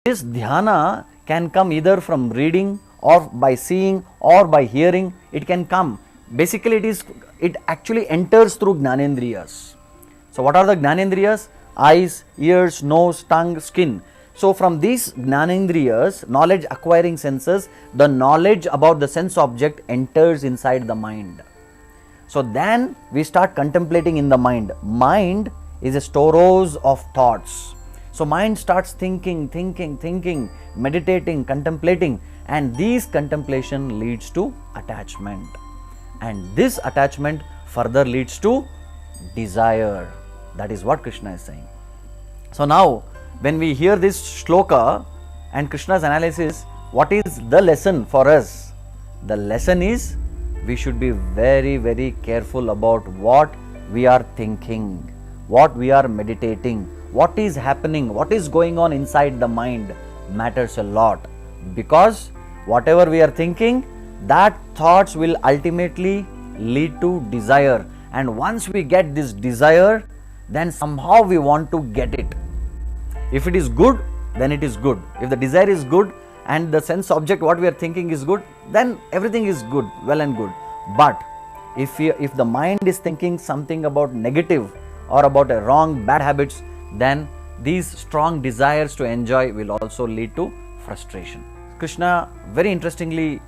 This dhyana can come either from reading or by seeing or by hearing. It can come. Basically, it actually enters through Gnanendriyas. So, what are the Gnanendriyas? Eyes, ears, nose, tongue, skin. So, from these Gnanendriyas, knowledge acquiring senses, the knowledge about the sense object enters inside the mind. So, then we start contemplating in the mind. Mind is a storehouse of thoughts. So, mind starts thinking, meditating, contemplating, and this contemplation leads to attachment. And this attachment further leads to desire. That is what Krishna is saying. So, now when we hear this shloka and Krishna's analysis, what is the lesson for us? The lesson is we should be very careful about what we are thinking, what we are meditating, what is happening, what is going on inside the mind matters a lot, because whatever we are thinking, that thoughts will ultimately lead to desire, and once we get this desire, then somehow we want to get it. If it is good, then it is good. If the desire is good and the sense object what we are thinking is good, then everything is good, well and good. But if the mind is thinking something about negative or about a wrong, bad habits, then these strong desires to enjoy will also lead to frustration. Krishna very interestingly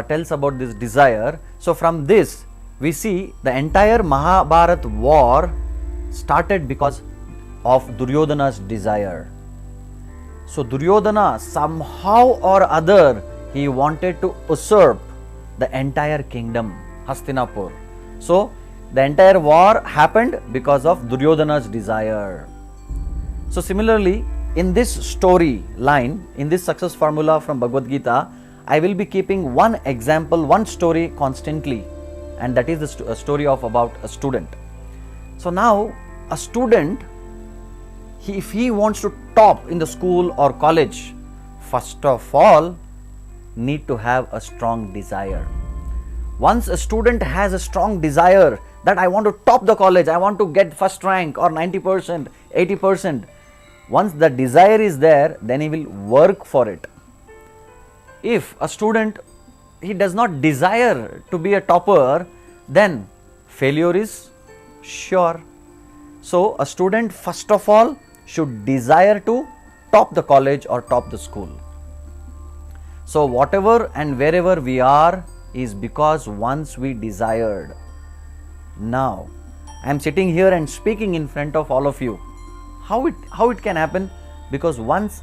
tells about this desire. So from this we see the entire Mahabharata war started because of Duryodhana's desire. So Duryodhana somehow or other he wanted to usurp the entire kingdom, Hastinapur. So the entire war happened because of Duryodhana's desire. So similarly, in this story line, in this success formula from Bhagavad Gita, I will be keeping one example, one story constantly, and that is the story of about a student. So now a student, if he wants to top in the school or college, first of all need to have a strong desire. Once a student has a strong desire that I want to top the college, I want to get first rank or 90%, 80%, once the desire is there, then he will work for it. If a student, he does not desire to be a topper, then failure is sure. So a student first of all should desire to top the college or top the school. So whatever and wherever we are is because once we desired. Now I am sitting here and speaking in front of all of you. How it can happen? Because once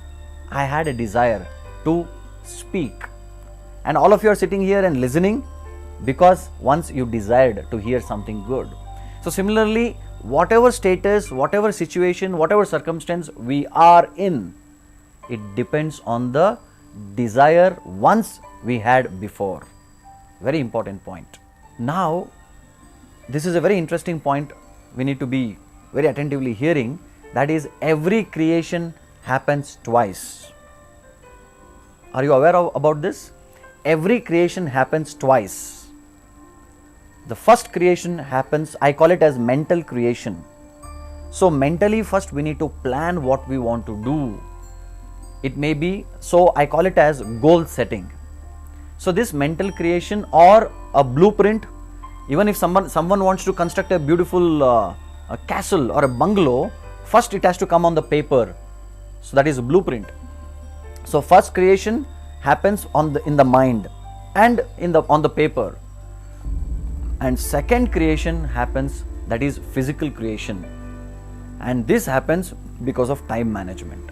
I had a desire to speak, and all of you are sitting here and listening because once you desired to hear something good. So similarly, whatever status, whatever situation, whatever circumstance we are in, it depends on the desire once we had before. Very important point. Now this is a very interesting point we need to be very attentively hearing. That is, every creation happens twice. Are you aware about this? Every creation happens twice. The first creation happens, I call it as mental creation. So mentally first we need to plan what we want to do. It may be, so I call it as goal setting. So this mental creation or a blueprint, even if someone wants to construct a beautiful a castle or a bungalow, first it has to come on the paper. So that is a blueprint. So first creation happens in the mind and on the paper, and second creation happens, that is physical creation, and this happens because of time management.